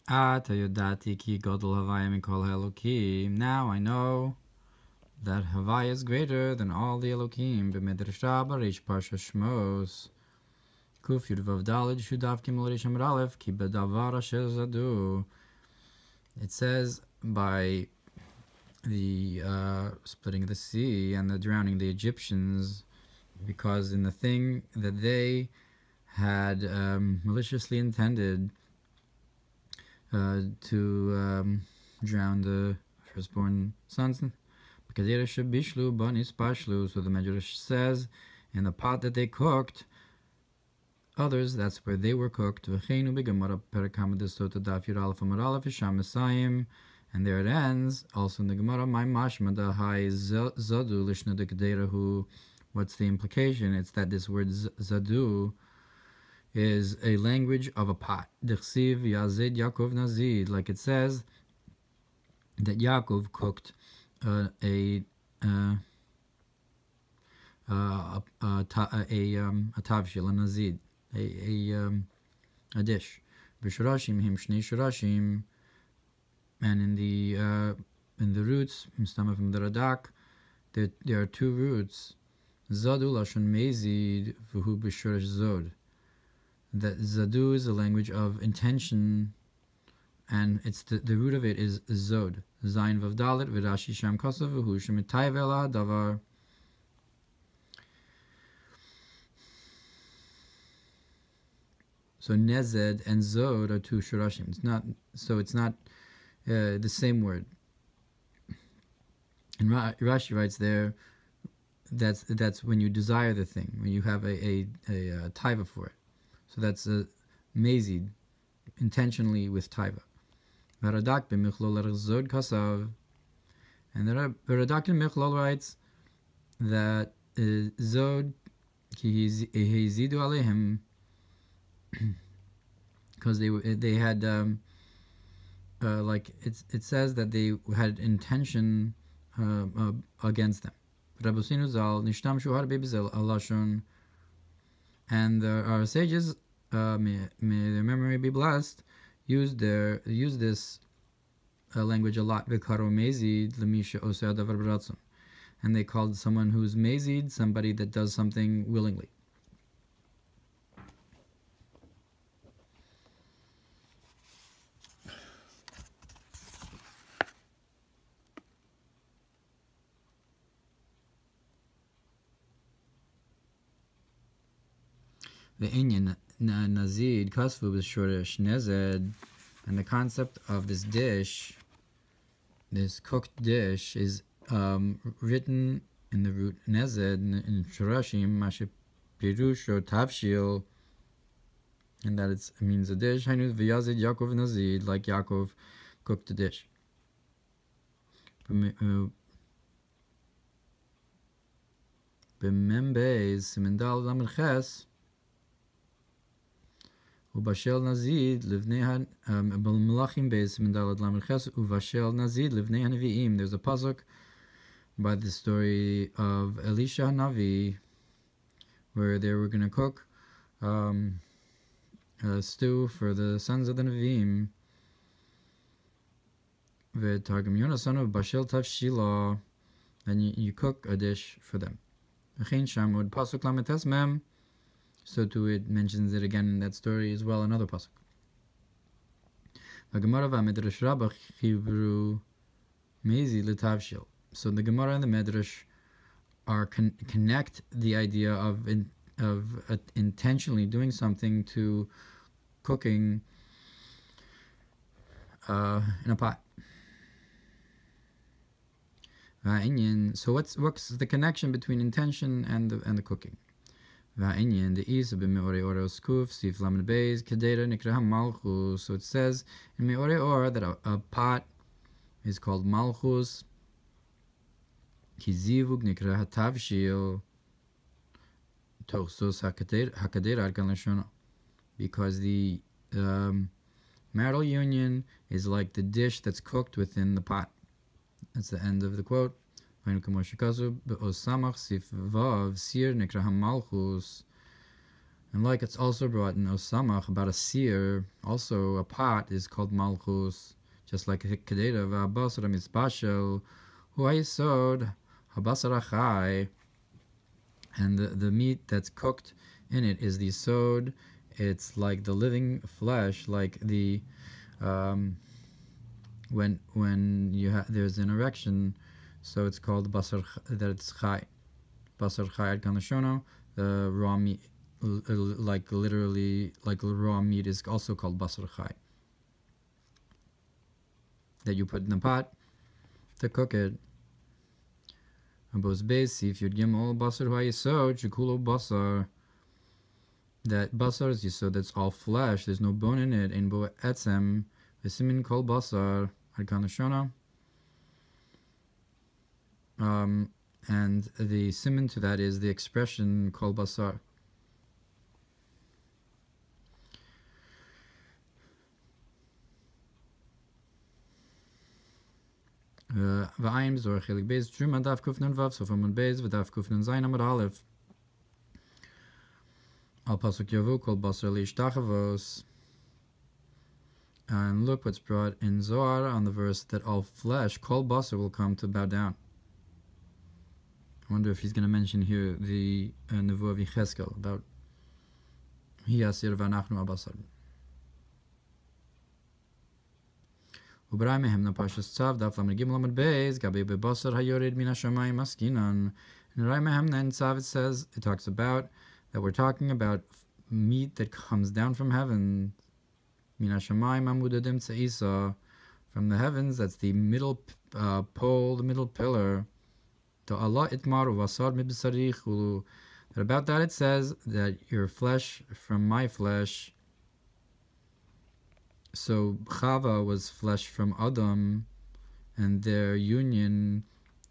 Yadati ki Gadol Havaya mikol Elokim. Now I know that Havaya is greater than all the Elokim. B'midrash Barish Parshas Shemos. Kuf Yud Vav Daled Shudaf Gimel Rish Amud Aleph ki b'davar asher zadu. It says by the splitting of the sea and the drowning of the Egyptians, because in the thing that they had maliciously intended to drown the firstborn sons. So the Medrash says, in the pot that they cooked, others, that's where they were cooked. And there it ends. Also in the Gemara, what's the implication? It's that this word zadu is a language of a pot. Like it says that Yaakov cooked a tavshil, a nazid, a dish. B'shurashim him shnei shurashim, and in the roots, from the radak, there are two roots. Zadu lashon mezid v'hu b'shurash zod. That zadu is a language of intention, and it's the root of it is zod. Zayin vav dalet v'rashi sham kasav v'hu shemitay v'ela davar. So nezed and zod are two shurashim. It's not the same word. And Rashi writes there, that's when you desire the thing, when you have a taiva for it. So that's a mezid, intentionally with taiva. V'radak b'michlol zod kasav, and the Radak in Michlol writes that zod ki hezidu alehem, because they had like it says that they had intention against them. And our sages, may their memory be blessed, use this language a lot. And they called someone who's mezid somebody that does something willingly. The inyan nazid kasvu b'shoresh nezed, and the concept of this dish, this cooked dish, is written in the root nezed in shorashim mashe pirush or tavshil, and that it means a dish. Hainu v'yazid Yaakov nazid, like Yaakov cooked the dish. B'membez simendal lamed ches. Ubashel nazid livnei Melachim beis mindalad lamed ches uvashel nazid livnei hanaviim. There's a pasuk by the story of Elisha Hanavi, where they were going to cook a stew for the sons of the Nevi'im. V'targum Yonasanu bashel tavshila, and you cook a dish for them. V'chein shamud pasuk lamed tes mem. So too it mentions it again in that story as well, another pasuk. So the Gemara and the Medrash are connect the idea of intentionally doing something to cooking in a pot. So what's the connection between intention and the cooking? The is of Me'orei Or Skuf Sif Lamed Beis Kedera Nikrah Malchus. So it says in Me'orei Or that a pot is called Malchus. Kizivug Nikrah Tavshil Tochsos Hakadera Arkan Lashona, because the marital union is like the dish that's cooked within the pot. That's the end of the quote. And like it's also brought in Osamach about a seer, also a pot is called Malchus, just like a Kedera v'Habasar HaMizbashel Hu HaYisod HaBasar HaChai. And the meat that's cooked in it is the sod. It's like the living flesh, like the when there's an erection, so it's called basar, that it's chai. Basar chai ad kanashono, the raw meat, like literally, like raw meat is also called basar chai. That you put in the pot to cook it. Abos base, if you'd gimel basar hu hayisod shekulo basar. That basar is yisod, that's all flesh. There's no bone in it. In bo etzem v'simin kol basar ad kanashona. And the siman to that is the expression kol basar. V'ayim zor chelik beis truma daf kufnun vav sofamon beis v'daf kufnun zayin amad aleph. Al pasuk yavu kol basar leishtachavos. And look what's brought in Zohar on the verse that all flesh, kol basar, will come to bow down. I wonder if he's going to mention here the nevuah of Yecheskel about hi asir v'anachnu abasar. Ubray mehem na Parshas Tzav daf lamed gimel lamed beis gabi bebasar hayored min hashamayim askinan. In Ray mehem then Tzav it talks about that we're talking about meat that comes down from heaven. Min hashamayim amudadim tzeisa, from the heavens. That's the middle pole, the middle pillar. To Allah itmar uvasar mibsarichu. That about that it says that your flesh from my flesh. So Chava was flesh from Adam, and their union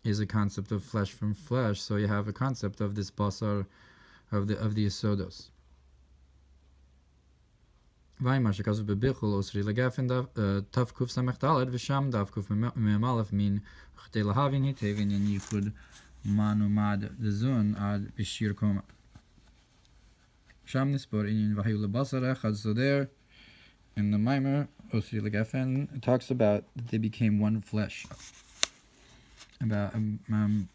is a concept of flesh from flesh. So you have a concept of this basar, of the Yisodos. Vaimar shekazu bebichul osri legafen tavkuf samechtalad v'sham davkuf me'amalef min chtei lahavin hitevin in yichud manu mad zedon ad b'shir koma. Sham nispor in vahayu lebasar echad. So there, in the Mamer, Osri Legafen, it talks about that they became one flesh. About from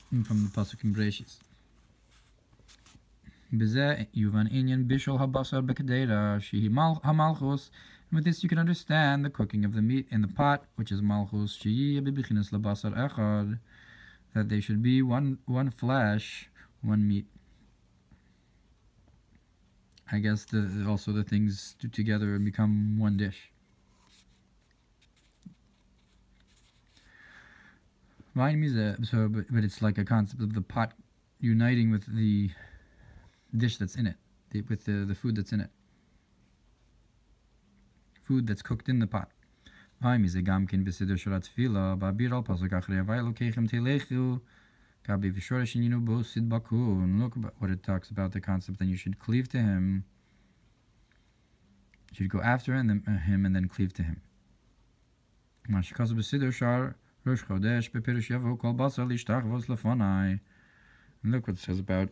the pasuk in Breshis. B'zeh yuvan inyan bishol habasar bekedera shehi hamalchus. And with this you can understand the cooking of the meat in the pot, which is malchus shehi bebichinas labasar echad, that they should be one flesh, one meat. I guess also the things stood together and become one dish. But it's like a concept of the pot uniting with the dish that's in it, with the food that's in it. Food that's cooked in the pot. And look about what it talks about, the concept that you should cleave to him. You should go after him and then cleave to him. And look what it says about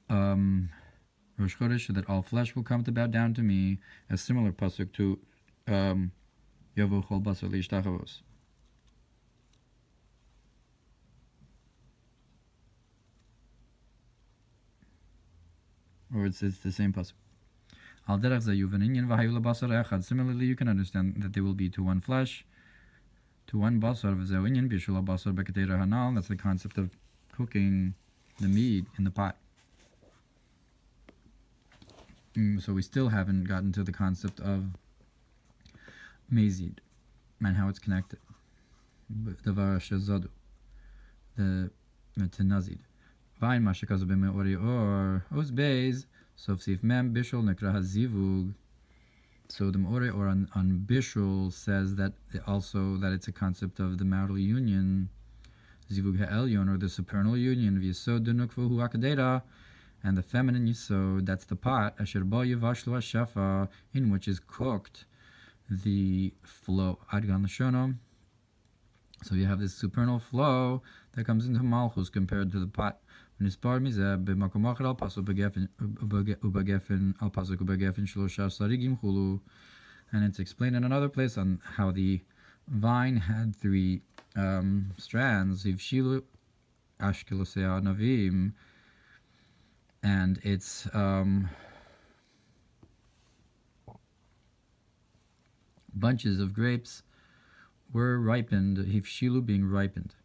Rosh Chodesh, that all flesh will come to bow down to me. A similar pasuk to Yavo Chol Basar Lishtachavos. Or it's the same pasuk. Similarly, you can understand that they will be to one flesh, to one basar. That's the concept of cooking the meat in the pot. So we still haven't gotten to the concept of mezid and how it's connected. The varashazadu, the tenazid. Vain mashakazu b'me'ori or osbeis sof sif mem bishul nekra hazivug. So the me'ori or on bishul says that also that it's a concept of the marital union, zivug ha'elyon, or the supernal union, v'yisod dunukvu hu akadera, and the feminine yisod, that's the pot, asher bo yivashlu hashafa, in which is cooked the flow, adgan l'shonom. So you have this supernal flow that comes into malchus compared to the pot. ונספר מזה במקום אחר על פסוק ובגפן על פסוק ובגפן 13 שריגים חולו. And it's explained in another place on how the vine had 3 strands, Hivshilu Ashkelosea Navim, and its bunches of grapes were ripened, Hivshilu being ripened.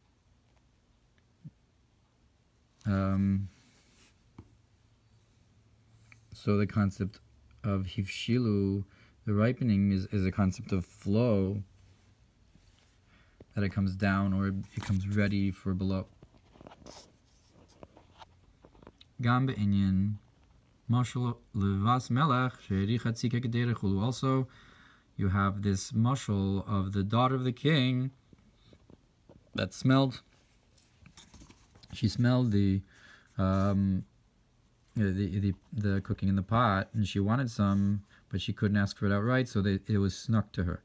So the concept of Hivshilu, the ripening, is a concept of flow, that it comes down or it becomes ready for below. Gam be'inyan mashal levas melech she'ericha tzika kedera chulu. Also, you have this mashal of the daughter of the king that smelled. She smelled the cooking in the pot, and she wanted some, but she couldn't ask for it outright, so it was snuck to her.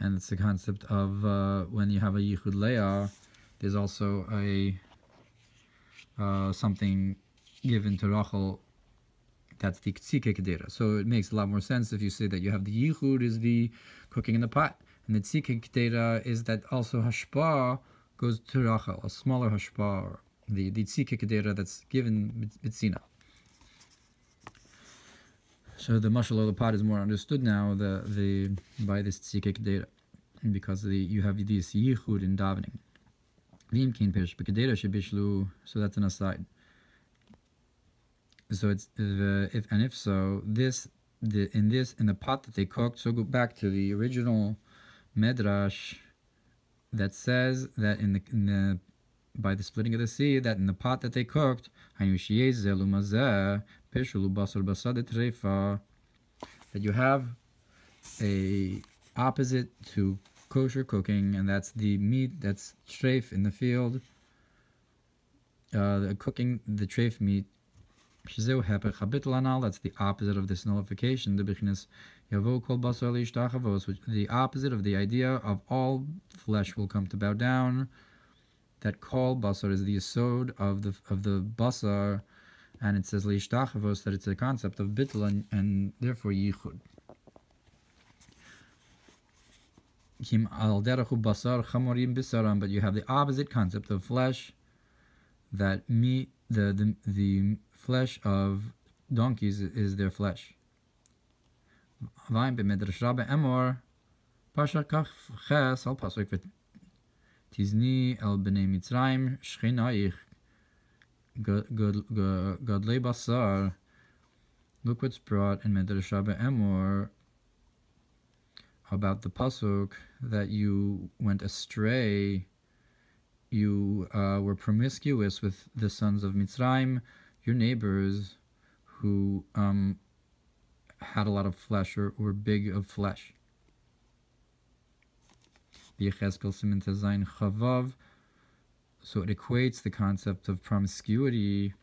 And it's the concept of when you have a yichud leah, there's also a something given to Rachel, that's the tzike kedera. So it makes a lot more sense if you say that you have the yichud is the cooking in the pot, and the tzike kedera is that also hashpa goes to Rachel, a smaller hashpa, the tzike kedera that's given bitzina. So the mashal of the pot is more understood now by this tzike kedera, because you have this yichud in davening. So that's an aside. So it's if so, in the pot that they cooked. So go back to the original medrash that says that by the splitting of the sea, that in the pot that they cooked, that you have a opposite to kosher cooking, and that's the meat that's treif in the field, the cooking the treif meat. That's the opposite of this nullification, the opposite of the idea of all flesh will come to bow down. That kol basar is the yesod of the basar, and it says leishtachavos, that it's a concept of bittul and therefore yichud. But you have the opposite concept of flesh, that meat, the flesh of donkeys is their flesh. Tizni el b'nei Mitzrayim shchenaich gadlei basar. Look what's brought in Medrash Rabbi Emor about the pasuk that you went astray, you were promiscuous with the sons of Mitzrayim, your neighbors who had a lot of flesh or were big of flesh. So it equates the concept of promiscuity,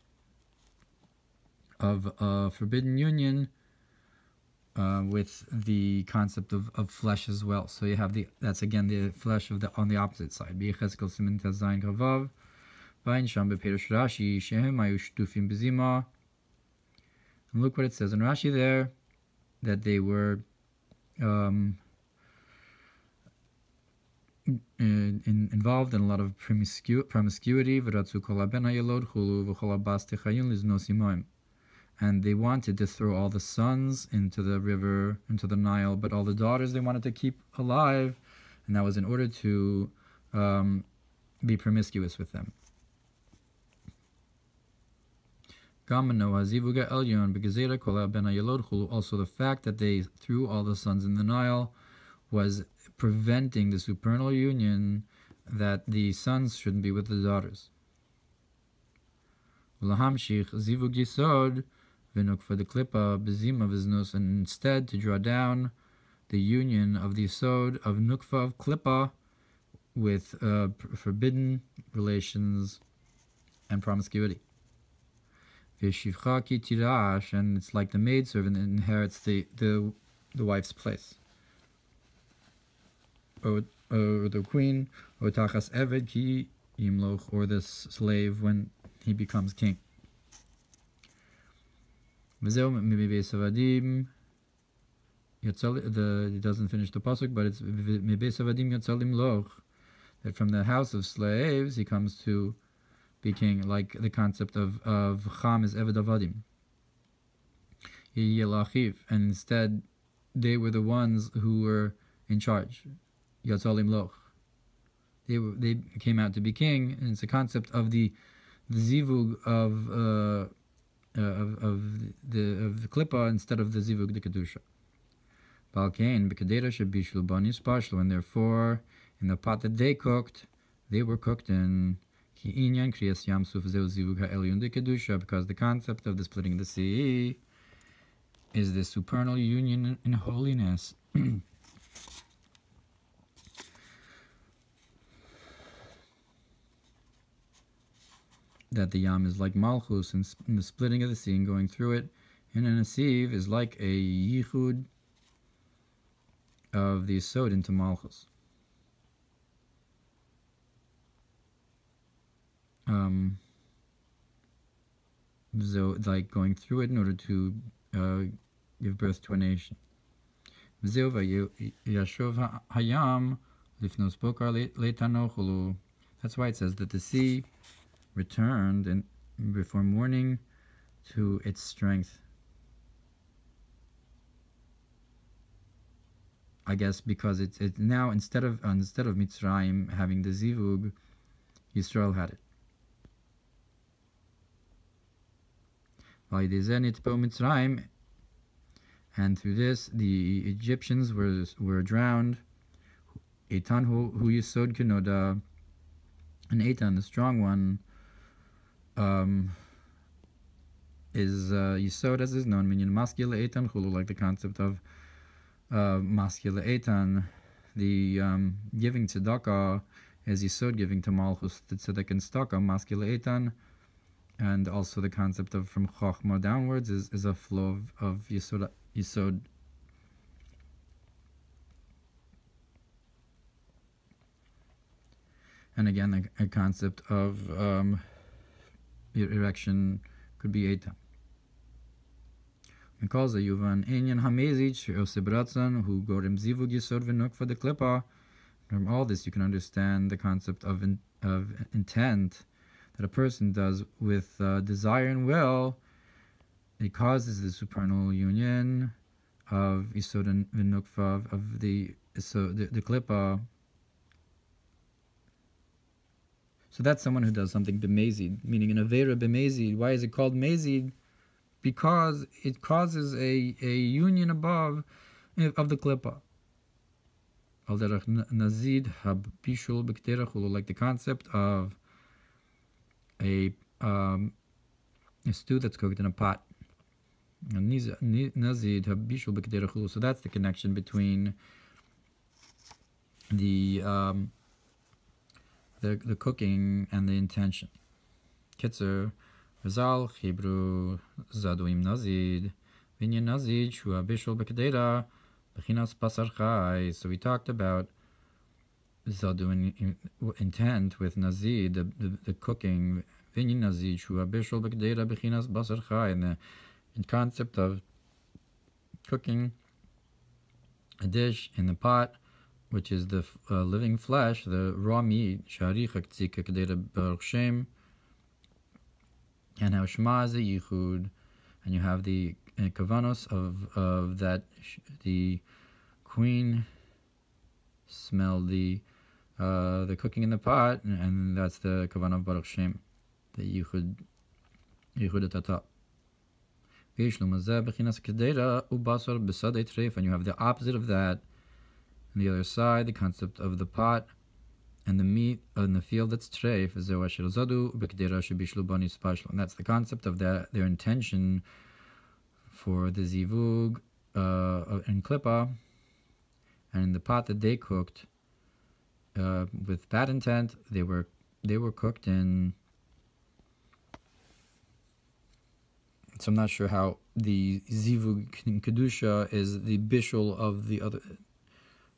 of forbidden union, with the concept of flesh as well. So you have that's again the flesh on the opposite side. And look what it says in Rashi there, that they were involved in a lot of promiscuity, and they wanted to throw all the sons into the river, into the Nile, but all the daughters they wanted to keep alive, and that was in order to be promiscuous with them. Also the fact that they threw all the sons in the Nile was preventing the supernal union, that the sons shouldn't be with the daughters. And instead to draw down the union of the yesod of nukva, of klippa, with forbidden relations and promiscuity. And it's like the maidservant that inherits the wife's place, or the queen, or tachas eved ki yimloch, or the slave when he becomes king. It doesn't finish the pasuk, but it's that from the house of slaves he comes to be king, like the concept of Cham is Eved Avadim. And instead they were the ones who were in charge. Yatzalim Loch. They came out to be king, and it's a concept of the zivug of the klippa instead of the zivug the kedusha. Balkain b'kedera shebishlu banis pashlu, and therefore in the pot that they cooked, they were cooked in ki inyan kriyas yamsuf zeu zivug ha'elyun de kedusha, because the concept of the splitting of the sea is the supernal union in holiness. That the yam is like malchus, and the splitting of the sea and going through it in an asiv is like a yichud of the yisod into malchus. So like going through it in order to give birth to a nation. That's why it says that the sea returned and before morning to its strength. I guess because it's now instead of Mitzrayim having the zivug, Yisrael had it. And through this the Egyptians were drowned. Eitan hu Yisod Kenoda, and Eitan, the strong one, is Yisod as is known, meaning Maskele Eitan Chulu, like the concept of Maskele Eitan, the giving tzedakah is Yisod giving to Malchus, the tzedek and tzedakah, Maskele Eitan, and also the concept of from Chochmah downwards is a flow of Yisod. And again, a concept of erection could be Eitan. Because the Yuvan Enyan Hamezich Osebratzan who Gorem Zivug Yisod Venuk for the Klippa. From all this you can understand the concept of intent that a person does with desire and will. It causes the supernal union of Yisod and Venukfa of the Klippa. So that's someone who does something b'mezid, meaning an avera b'mezid. Why is it called mezid? Because it causes a union above of the klippa. Al derech nazid habishul b'kterach ulu, like the concept of a stew that's cooked in a pot. Nazid habishul b'kterach ulu. So that's the connection between the cooking and the intention. Kitzer, Rizal, Hebrew, Zaduim Nazid, Vinyan Nazid, Shua Bishul Bekadera, Bechinas Basar Chai. So we talked about Zadu intent with Nazid, the cooking, Vinyan Nazid, Shua Bishul Bekadera, Bechinas Basar Chai, and the concept of cooking a dish in the pot, which is the living flesh, the raw meat, and how Shema is a yichud, and you have the kavanos of that the queen smelled the cooking in the pot, and that's the kavanah of Baruch Shem, the yichud atata. And you have the opposite of that. On the other side, the concept of the pot and the meat in the field that's treif, and that's the concept of their intention for the zivug and klippa, and in the pot that they cooked with bad intent, they were cooked in. So I'm not sure how the zivug kedusha is the bishul of the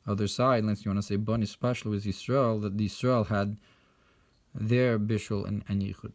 other side, unless you want to say Bani Spashlu is Yisrael, that the Yisrael had their bishul and yichud.